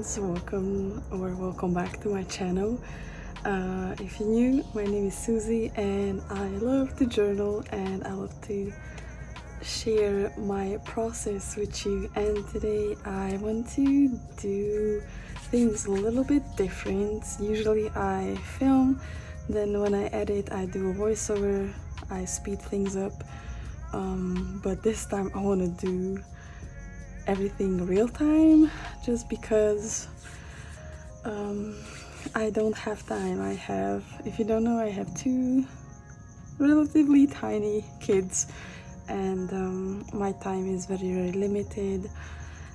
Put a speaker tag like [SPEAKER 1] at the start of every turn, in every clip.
[SPEAKER 1] friends, welcome back to my channel. If you're new, my name is Susie and I love to journal and I love to share my process with you. And today I want to do things a little bit different. Usually I film, then when I edit I do a voiceover, I speed things up, but this time I want to do everything real time just because I don't have time. If you don't know, I have two relatively tiny kids and my time is very limited.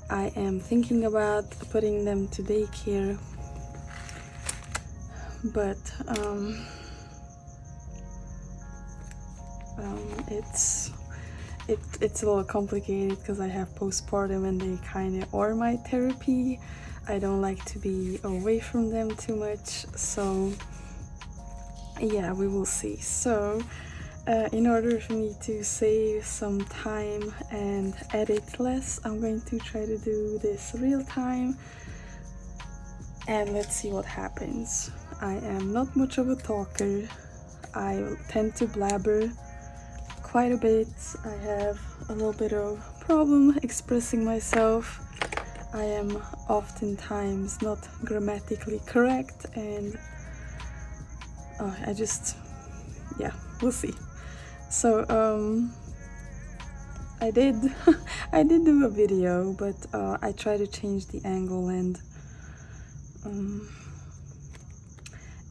[SPEAKER 1] I am thinking about putting them to daycare, but it's a little complicated because I have postpartum and they kind of are my therapy. I don't like to be away from them too much, so yeah, we will see. So in order for me to save some time and edit less, I'm going to try to do this real time and let's see what happens. I am not much of a talker. I tend to blabber quite a bit. I have a little bit of problem expressing myself. I am oftentimes not grammatically correct and yeah, we'll see. So I did I did do a video, but I tried to change the angle and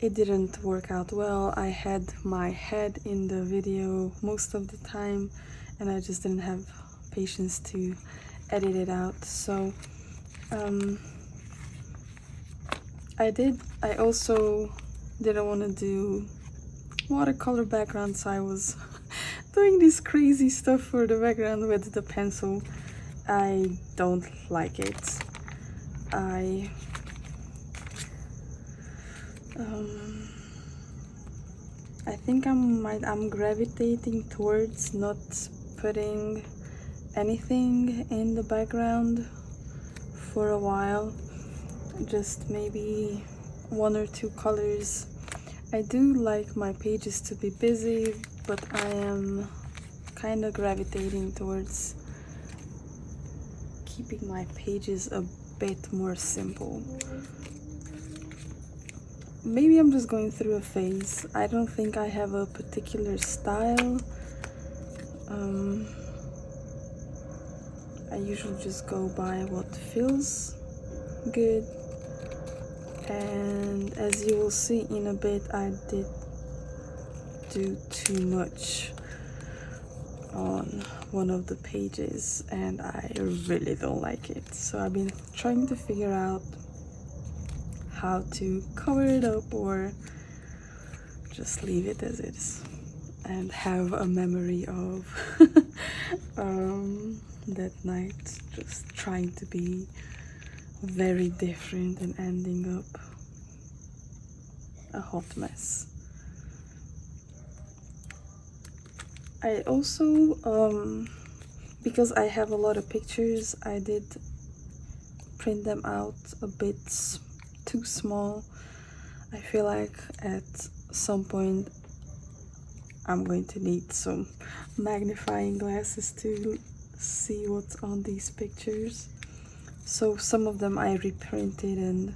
[SPEAKER 1] it didn't work out well. I had my head in the video most of the time and I just didn't have patience to edit it out. So I also didn't want to do watercolor background, so I was doing this crazy stuff for the background with the pencil. I don't like it. I think I'm gravitating towards not putting anything in the background for a while, just maybe one or two colors. I do like my pages to be busy, but I am kind of gravitating towards keeping my pages a bit more simple. Maybe I'm just going through a phase. I don't think I have a particular style. I usually just go by what feels good, and as you will see in a bit, I did do too much on one of the pages and I really don't like it. So I've been trying to figure out how to cover it up or just leave it as is and have a memory of that night just trying to be very different and ending up a hot mess. I also because I have a lot of pictures, I did print them out a bit too small. I feel like at some point I'm going to need some magnifying glasses to see what's on these pictures. So some of them I reprinted and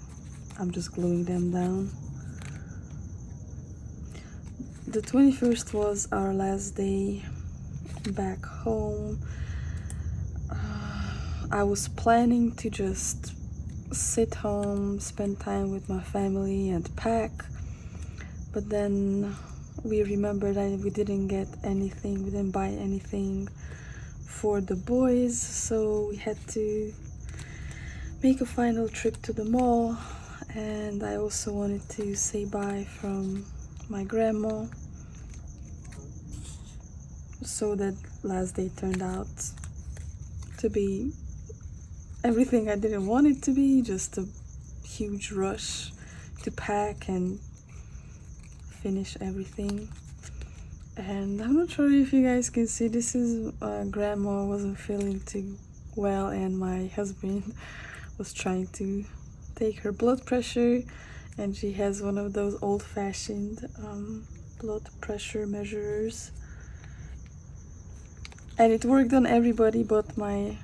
[SPEAKER 1] I'm just gluing them down. The 21st was our last day back home. I was planning to just sit home, spend time with my family and pack, but then we remembered that we didn't buy anything for the boys, so we had to make a final trip to the mall. And I also wanted to say bye from my grandma, so that last day turned out to be everything I didn't want it to be, just a huge rush to pack and finish everything. And I'm not sure if you guys can see, this is grandma wasn't feeling too well and my husband was trying to take her blood pressure, and she has one of those old-fashioned blood pressure measurers, and it worked on everybody but my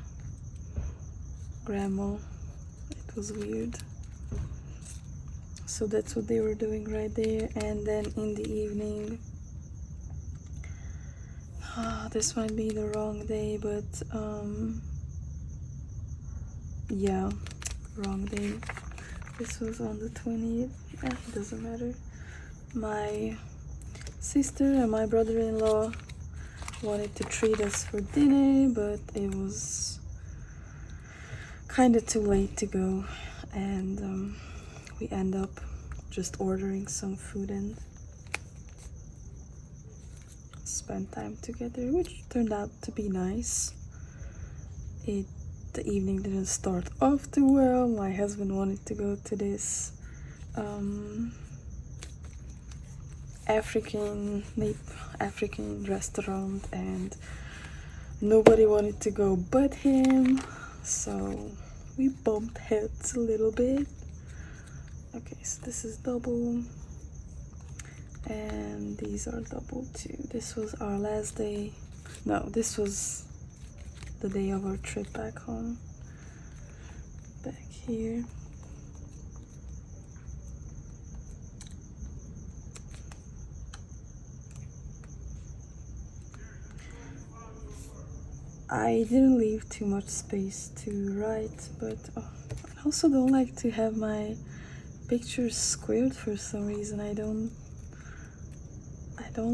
[SPEAKER 1] grandma. It was weird. So that's what they were doing right there. And then in the evening, this might be the wrong day, but yeah, wrong day. This was on the 20th. It doesn't matter. My sister and my brother-in-law wanted to treat us for dinner, but it was kind of too late to go, and we end up just ordering some food and spend time together, which turned out to be nice. The evening didn't start off too well. My husband wanted to go to this African restaurant, and nobody wanted to go but him, so we bumped heads a little bit. Okay, so this is double, and these are double too. This was our last day. No, this was the day of our trip back home. Back here. I didn't leave too much space to write, but I also don't like to have my pictures squared for some reason. I don't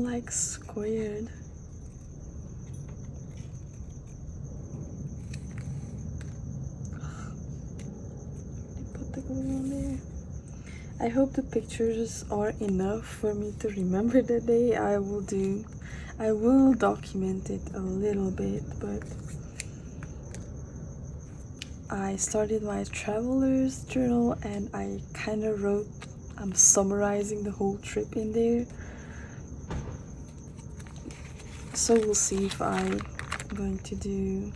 [SPEAKER 1] like squared. Put the glue on there. I hope the pictures are enough for me to remember the day. I will document it a little bit, but I started my traveler's journal and I kind of wrote, I'm summarizing the whole trip in there. So we'll see if I'm going to do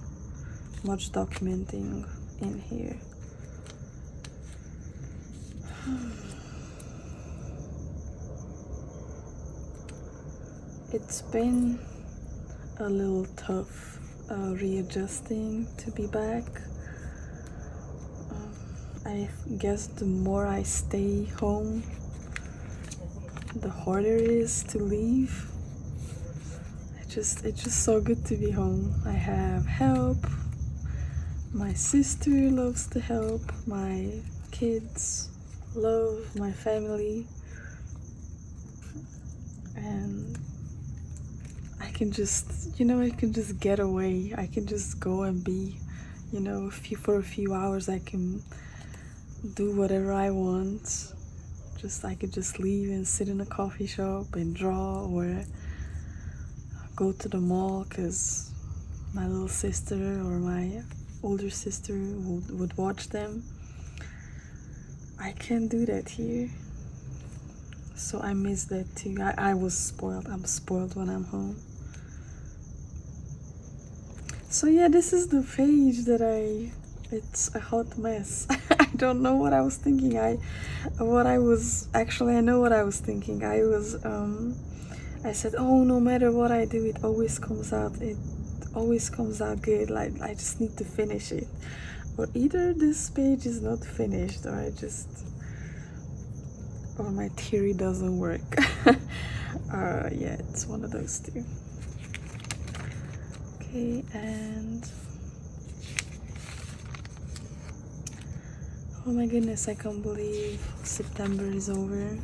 [SPEAKER 1] much documenting in here. It's been a little tough readjusting to be back. I guess the more I stay home, the harder it is to leave. It's just so good to be home. I have help. My sister loves to help. My kids love my family. And I can just, I can just get away. I can just go and be, for a few hours I can do whatever I want. I could just leave and sit in a coffee shop and draw, or go to the mall because my little sister or my older sister would watch them. I can't do that here. So I miss that too. I was spoiled. I'm spoiled when I'm home. So yeah, this is the page that it's a hot mess. I don't know what I was thinking. I know what I was thinking. I said, oh, no matter what I do, it always comes out good. Like, I just need to finish it. Or either this page is not finished, or my theory doesn't work. Yeah, it's one of those two. Okay, and oh my goodness, I can't believe September is over.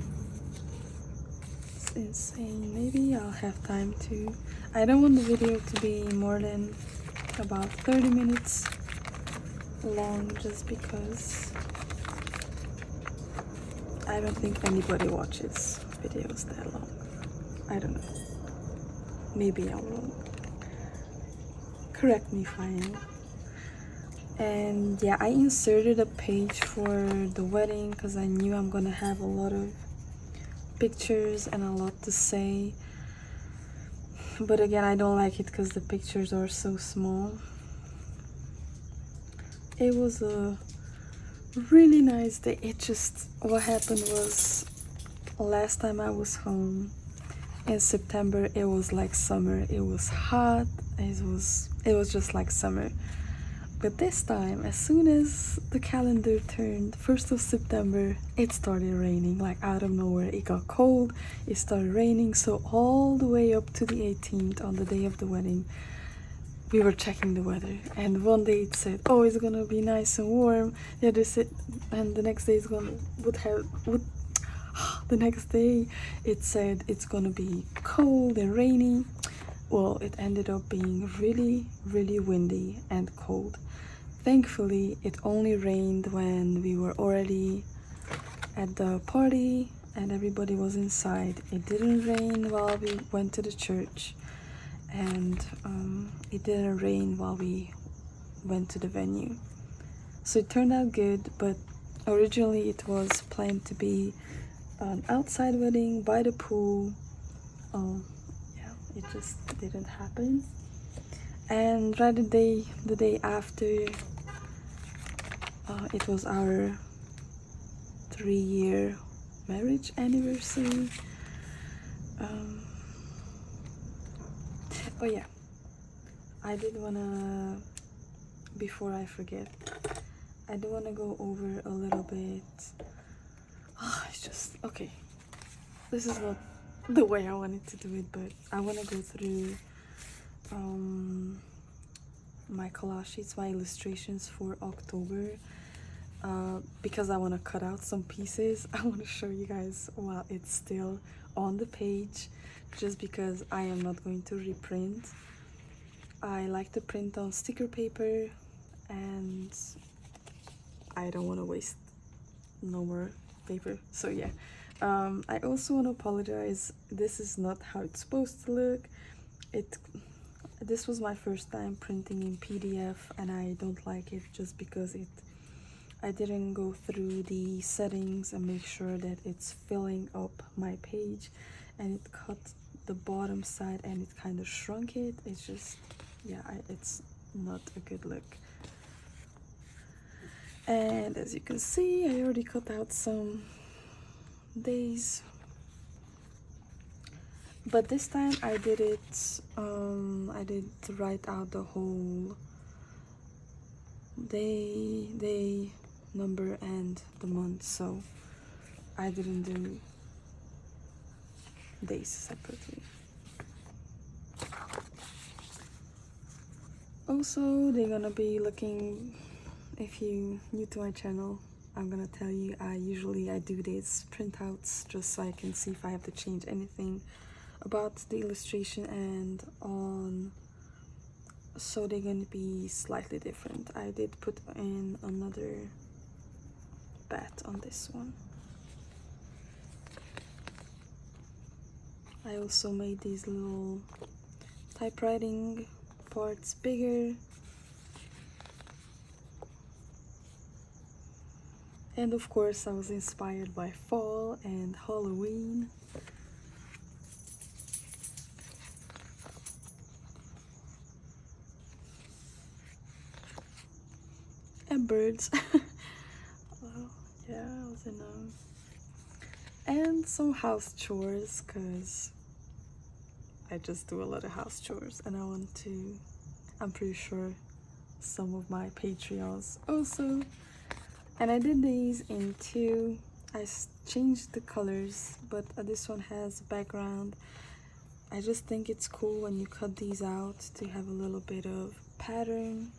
[SPEAKER 1] It's insane. Maybe I'll have time to. I don't want the video to be more than about 30 minutes long, just because I don't think anybody watches videos that long. I don't know. Maybe I'm wrong. Correct me if I am. And yeah, I inserted a page for the wedding because I knew I'm gonna have a lot of pictures and a lot to say. But again, I don't like it because the pictures are so small. It was a really nice day. It just, what happened was, last time I was home in September, it was like summer. It was hot. It was just like summer. But this time, as soon as the calendar turned 1st of September, it started raining, like out of nowhere. It got cold, it started raining, so all the way up to the 18th, on the day of the wedding, we were checking the weather. And one day it said, oh, it's gonna be nice and warm. The other said, and the next day the next day it said it's gonna be cold and rainy. Well, it ended up being really, really windy and cold. Thankfully, it only rained when we were already at the party and everybody was inside. It didn't rain while we went to the church, and it didn't rain while we went to the venue. So it turned out good, but originally it was planned to be an outside wedding by the pool. Yeah, it just didn't happen. And right the day after, it was our 3-year marriage anniversary. Oh yeah, I did wanna, before I forget, I do wanna go over a little bit. It's just, okay, this is not the way I wanted to do it, but I wanna go through my collage sheets, my illustrations for October, because I want to cut out some pieces. I want to show you guys while it's still on the page, just because I am not going to reprint. I like to print on sticker paper, and I don't want to waste no more paper. So yeah, I also want to apologize. This is not how it's supposed to look. This was my first time printing in PDF, and I don't like it just because I didn't go through the settings and make sure that it's filling up my page, and it cut the bottom side and it kind of shrunk it. It's just, yeah, it's not a good look. And as you can see, I already cut out some days, but this time I did it, I did write out the whole day, number, and the month, so I didn't do days separately. Also, they're gonna be looking, if you new to my channel, I'm gonna tell you, I do these printouts just so I can see if I have to change anything about the illustration and on, so they're gonna be slightly different. I did put in another bat on this one. I also made these little typewriting parts bigger. And of course I was inspired by fall and Halloween. And birds. Well, yeah, I was in and some house chores, because I just do a lot of house chores, and I'm pretty sure some of my Patreons also. And I did these in two. I changed the colors, but this one has background. I just think it's cool when you cut these out to have a little bit of pattern.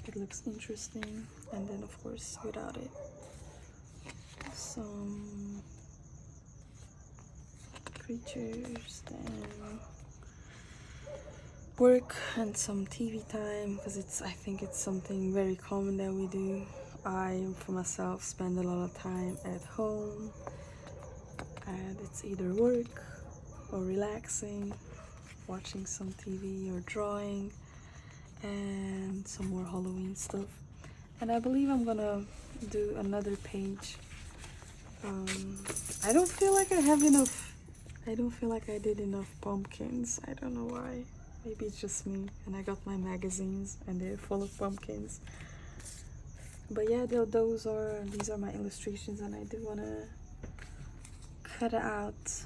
[SPEAKER 1] It looks interesting. And then of course without it, some creatures, then work and some TV time, because I think it's something very common that we do. I, for myself, spend a lot of time at home, and it's either work or relaxing, watching some TV or drawing, and some more Halloween stuff. And I believe I'm gonna do another page. I don't feel like I have enough. I don't feel like I did enough pumpkins. I don't know why. Maybe it's just me. And I got my magazines and they're full of pumpkins. But yeah, these are my illustrations, and I do want to cut it out.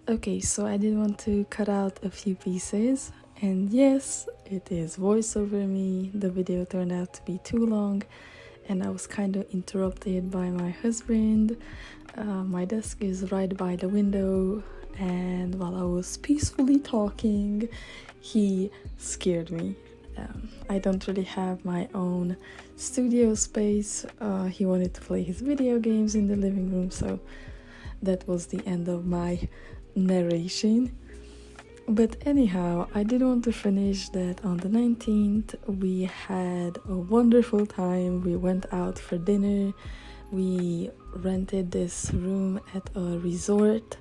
[SPEAKER 1] Okay, so I did want to cut out a few pieces, and yes, it is voice over me. The video turned out to be too long, and I was kind of interrupted by my husband. My desk is right by the window, and while I was peacefully talking, he scared me. I don't really have my own studio space. He wanted to play his video games in the living room, so that was the end of my narration. But anyhow, I did want to finish that on the 19th. We had a wonderful time. We went out for dinner. We rented this room at a resort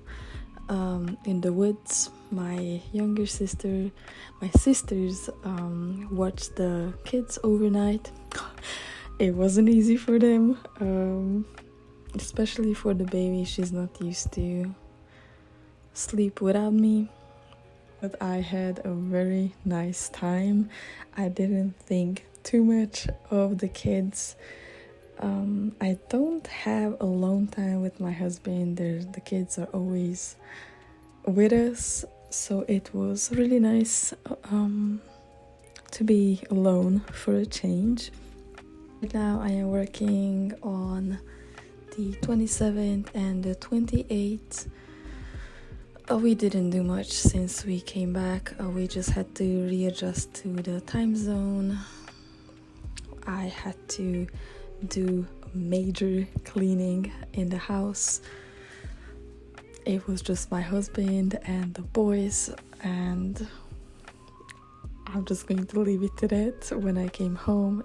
[SPEAKER 1] in the woods. My sisters watched the kids overnight. It wasn't easy for them, especially for the baby. She's not used to sleep without me, but I had a very nice time. I didn't think too much of the kids. I don't have alone time with my husband. The kids are always with us, so it was really nice to be alone for a change. Right now I am working on the 27th and the 28th. We didn't do much since we came back. We just had to readjust to the time zone. I had to do major cleaning in the house. It was just my husband and the boys, and I'm just going to leave it to that. When I came home,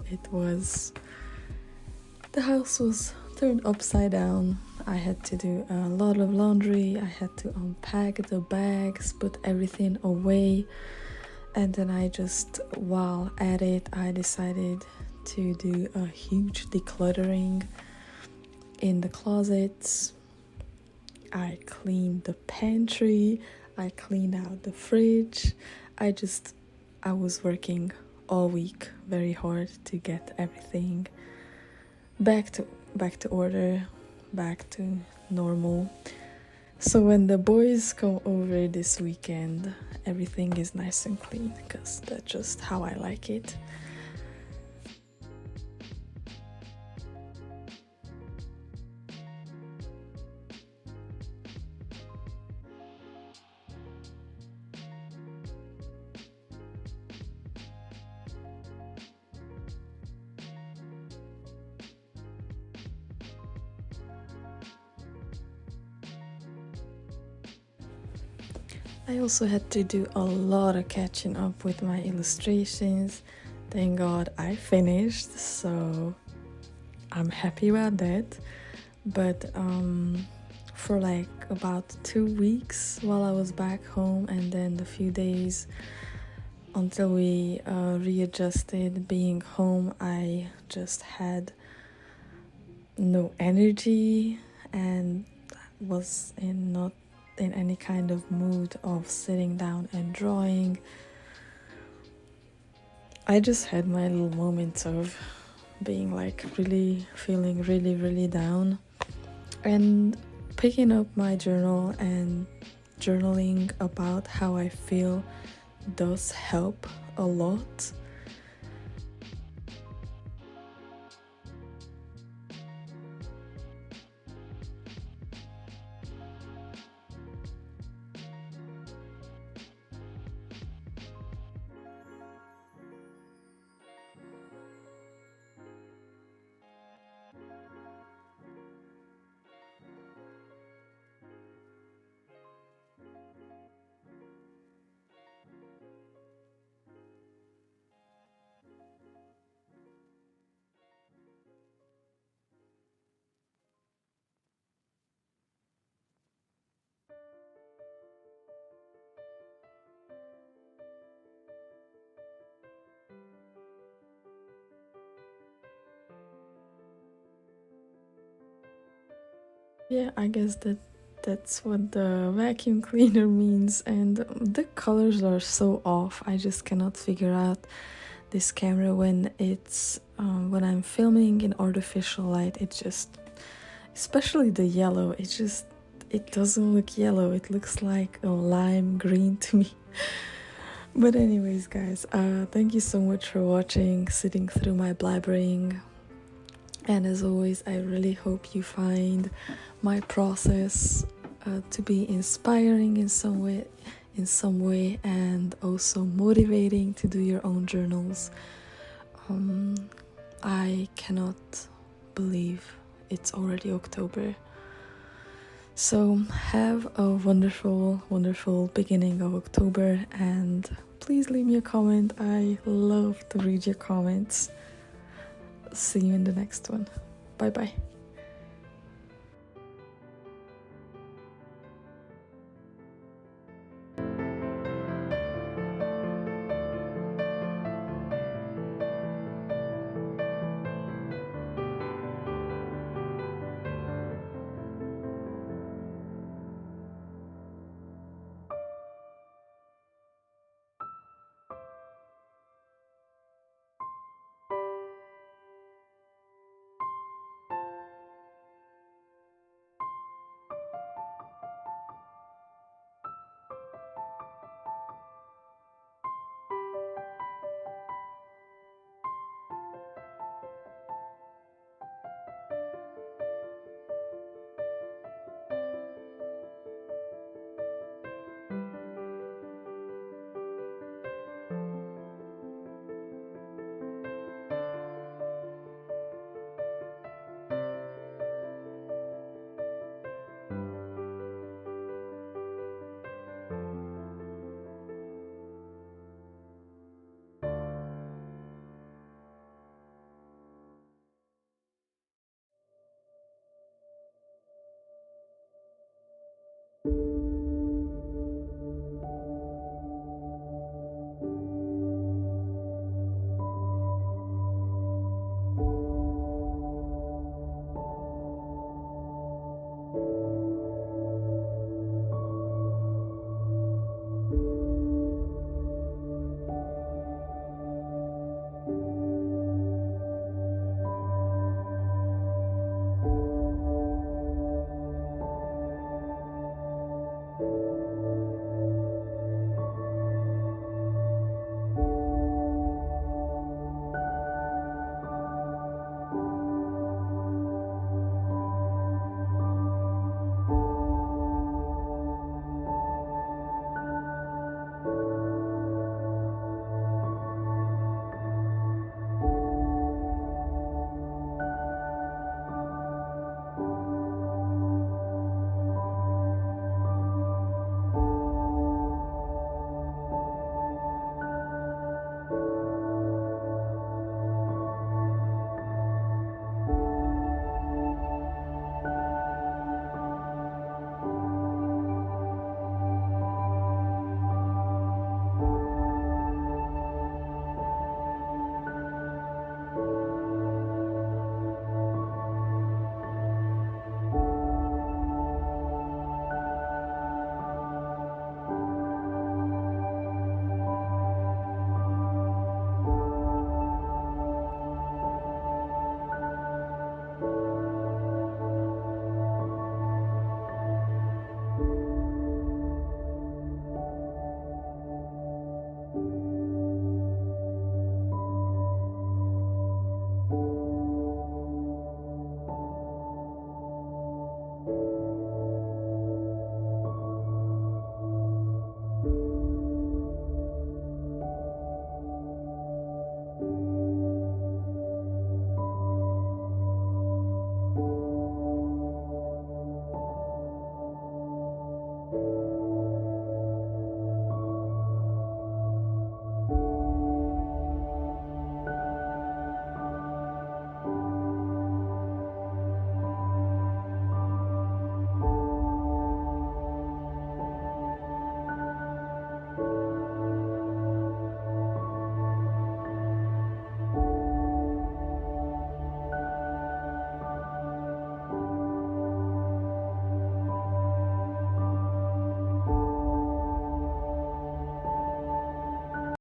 [SPEAKER 1] the house was turned upside down. I had to do a lot of laundry. I had to unpack the bags, put everything away, and then while at it, I decided to do a huge decluttering in the closets. I cleaned the pantry. I cleaned out the fridge. I was working all week very hard to get everything back to order, back to normal. So when the boys come over this weekend, everything is nice and clean, because that's just how I like it. I also had to do a lot of catching up with my illustrations. Thank God I finished, so I'm happy about that. But for like about 2 weeks while I was back home, and then the few days until we readjusted being home, I just had no energy and was not in any kind of mood of sitting down and drawing. I just had my little moments of being like feeling really down, and picking up my journal and journaling about how I feel does help a lot. Yeah, I guess that's what the vacuum cleaner means, and the colors are so off. I just cannot figure out this camera when it's when I'm filming in artificial light. It just, especially the yellow, it doesn't look yellow, it looks like a lime green to me. But anyways, guys, thank you so much for watching, sitting through my blabbering. And as always, I really hope you find my process to be inspiring in some way, and also motivating to do your own journals. I cannot believe it's already October. So have a wonderful, wonderful beginning of October, and please leave me a comment. I love to read your comments. See you in the next one. Bye bye.